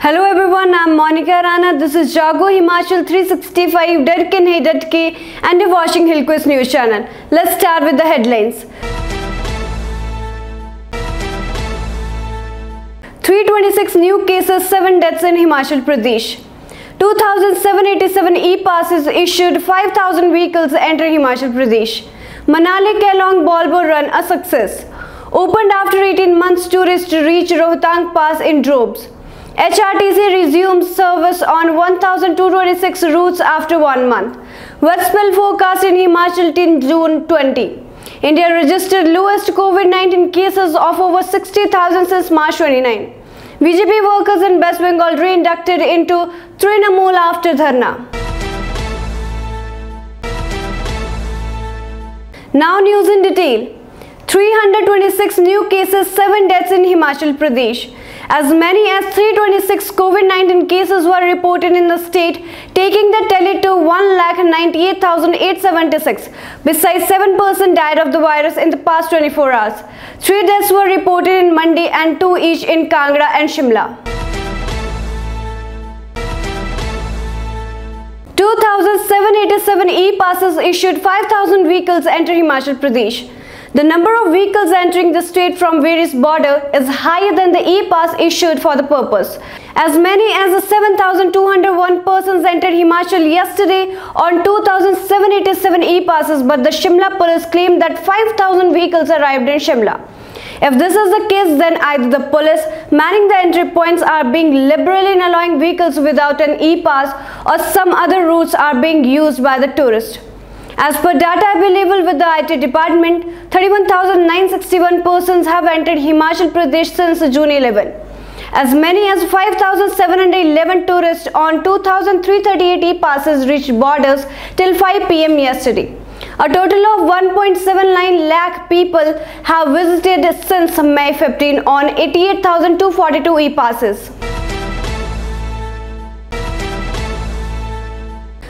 Hello everyone, I'm Monica Rana. This is Jago Himachal 365 Dadke Nahi Datke and you're watching Hillquest News Channel. Let's start with the headlines. 326 new cases, 7 deaths in Himachal Pradesh. 2,787 e-passes issued, 5,000 vehicles enter Himachal Pradesh. Manali Kelong Bolbo run a success. Opened after 18 months, tourists reach Rohtang Pass in droves. HRTC resumes service on 1,226 routes after 1 month. Wet spell forecast in Himachal till June 20. India registered lowest COVID-19 cases of over 60,000 since March 29. BJP workers in West Bengal re-inducted into Trinamool after dharna. Now news in detail. 326 new cases, 7 deaths in Himachal Pradesh. As many as 326 COVID-19 cases were reported in the state, taking the tally to 1,98,876. Besides, 7 persons died of the virus in the past 24 hours. 3 deaths were reported in Mandi and 2 each in Kangra and Shimla. 2,787 e-passes issued, 5,000 vehicles enter Himachal Pradesh. The number of vehicles entering the state from various borders is higher than the e-pass issued for the purpose. As many as 7,201 persons entered Himachal yesterday on 2,787 e-passes, but the Shimla police claimed that 5,000 vehicles arrived in Shimla. If this is the case, then either the police manning the entry points are being liberal in allowing vehicles without an e-pass, or some other routes are being used by the tourists. As per data available with the IT department, 31,961 persons have entered Himachal Pradesh since June 11. As many as 5,711 tourists on 2,338 e-passes reached borders till 5 p.m. yesterday. A total of 1.79 lakh people have visited since May 15 on 88,242 e-passes.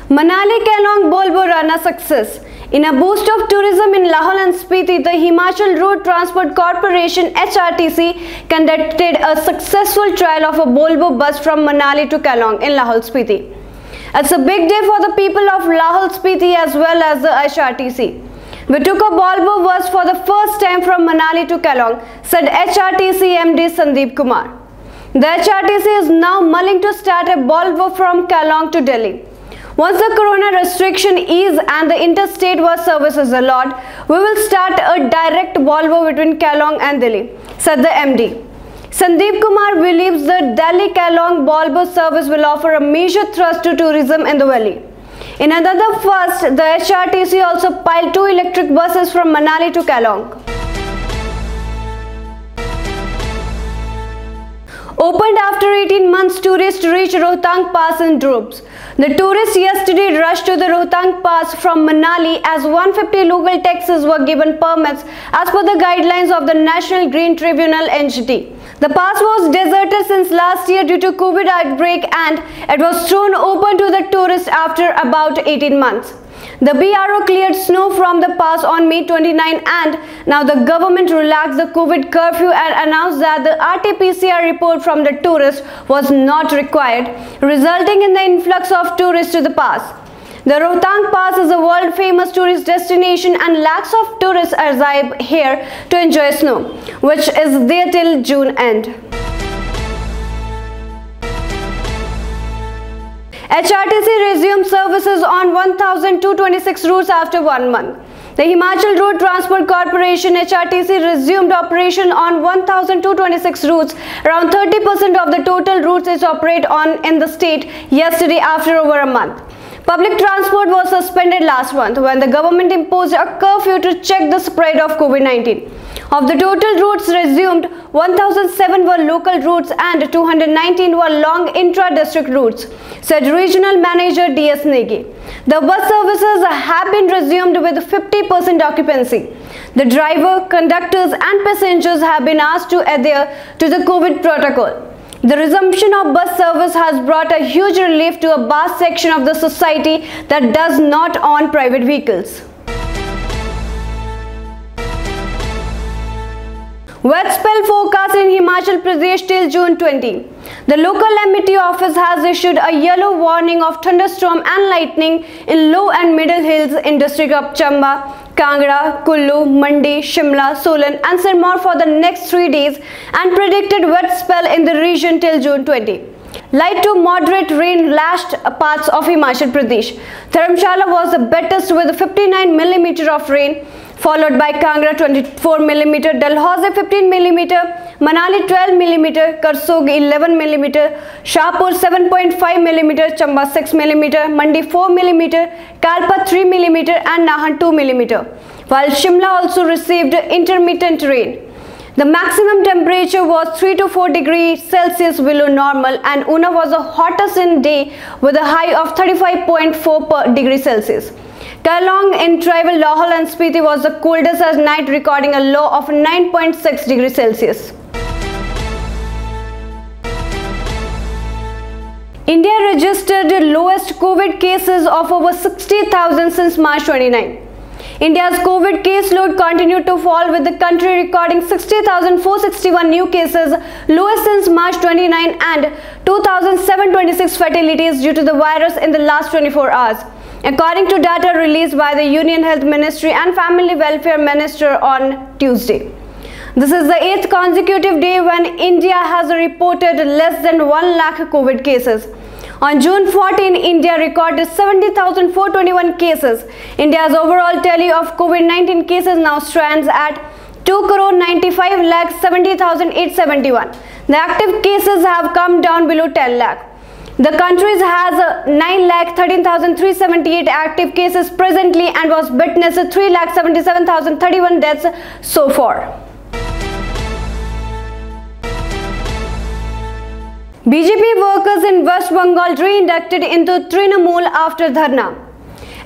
Manali Kelong Bolbo run a success. In a boost of tourism in Lahaul and Spiti, the Himachal Road Transport Corporation HRTC conducted a successful trial of a Bolbo bus from Manali to Kelong in Lahaul Spiti. It's a big day for the people of Lahaul Spiti as well as the HRTC. We took a Bolbo bus for the first time from Manali to Kelong, said HRTC MD Sandeep Kumar. The HRTC is now mulling to start a Bolbo from Kelong to Delhi. Once the corona restriction ease and the interstate bus service is allowed, we will start a direct Volvo between Kelong and Delhi, said the MD. Sandeep Kumar believes the Delhi-Kelong Volvo service will offer a major thrust to tourism in the valley. In another first, the HRTC also piled 2 electric buses from Manali to Kelong. Opened after 18 months, tourists reach Rohtang Pass in droves. The tourists yesterday rushed to the Rohtang Pass from Manali as 150 local taxis were given permits as per the guidelines of the National Green Tribunal NGT. The pass was deserted since last year due to COVID outbreak and it was thrown open to the tourists after about 18 months. The BRO cleared snow from the pass on May 29 and now the government relaxed the COVID curfew and announced that the RT-PCR report from the tourist was not required, resulting in the influx of tourists to the pass. The Rohtang Pass is a world-famous tourist destination and lakhs of tourists arrive here to enjoy snow, which is there till June end. HRTC resumed services on 1,226 routes after 1 month. The Himachal Road Transport Corporation HRTC resumed operation on 1,226 routes. Around 30% of the total routes it operates on in the state yesterday after over a month. Public transport was suspended last month when the government imposed a curfew to check the spread of COVID-19. Of the total routes resumed, 1,007 were local routes and 219 were long intra-district routes, said Regional Manager D.S. Negi. The bus services have been resumed with 50% occupancy. The driver, conductors and passengers have been asked to adhere to the COVID protocol. The resumption of bus service has brought a huge relief to a vast section of the society that does not own private vehicles. Wet spell forecast in Himachal Pradesh till June 20. The local MET office has issued a yellow warning of thunderstorm and lightning in low and middle hills in district of Chamba, Kangra, Kullu, Mandi, Shimla, Solan and Sirmaur for the next 3 days and predicted wet spell in the region till June 20. Light to moderate rain lashed parts of Himachal Pradesh. Dharamshala was the wettest with 59 mm of rain, followed by Kangra 24 mm, Dalhousie 15 mm, Manali 12 mm, Karsog 11 mm, Shahpur 7.5 mm, Chamba 6 mm, Mandi 4 mm, Kalpa 3 mm and Nahan 2 mm, while Shimla also received intermittent rain. The maximum temperature was 3 to 4 degrees Celsius below normal and Una was the hottest in day with a high of 35.4 degrees Celsius. Kalong in tribal Lahore and Spiti was the coldest at night, recording a low of 9.6 degrees Celsius. India registered the lowest COVID cases of over 60,000 since March 29. India's COVID caseload continued to fall, with the country recording 60,461 new cases, lowest since March 29, and 2,726 fatalities due to the virus in the last 24 hours, according to data released by the Union Health Ministry and Family Welfare Minister on Tuesday. This is the 8th consecutive day when India has reported less than 1 lakh COVID cases. On June 14, India recorded 70,421 cases. India's overall tally of COVID-19 cases now stands at 2,95,70,871. The active cases have come down below 10 lakh. The country has 9,13,378 active cases presently and was witnessed 3,77,031 deaths so far. BJP workers in West Bengal re-inducted into Trinamool after dharna.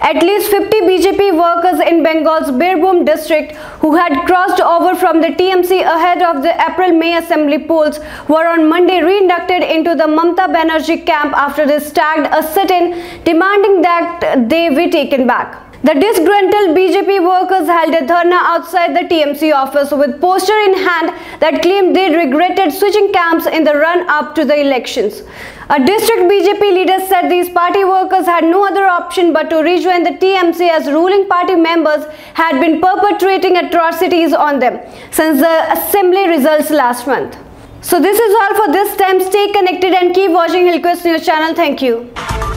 At least 50 BJP workers in Bengal's Birbhum district who had crossed over from the TMC ahead of the April-May assembly polls were on Monday re-inducted into the Mamata Banerjee camp after they staged a sit-in demanding that they be taken back. The disgruntled BJP workers held a dharna outside the TMC office with poster in hand that claimed they regretted switching camps in the run-up to the elections. A district BJP leader said these party workers had no other option but to rejoin the TMC as ruling party members had been perpetrating atrocities on them since the assembly results last month. So this is all for this time. Stay connected and keep watching Hillquest News channel. Thank you.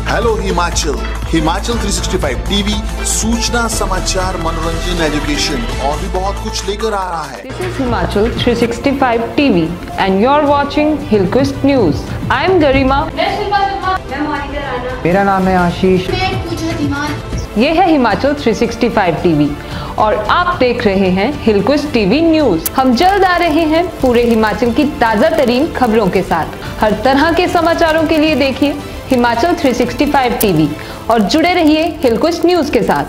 Hello Himachal 365 TV सूचना समाचार मनोरंजन education और भी बहुत कुछ लेकर आ रहा है. This is Himachal 365 TV and you're watching Hillquest News. I'm Garima. मेरा नाम है आशीष. ये है हिमाचल 365 टीवी और आप देख रहे हैं हिलक्विस्ट टीवी न्यूज. हम जल्द आ रहे हैं पूरे हिमाचल की ताज़ा तरीन खबरों के साथ. हर तरह के समाचारों के लिए देखिए हिमाचल 365 टीवी और जुड़े रहिए हिलक्विस्ट न्यूज के साथ.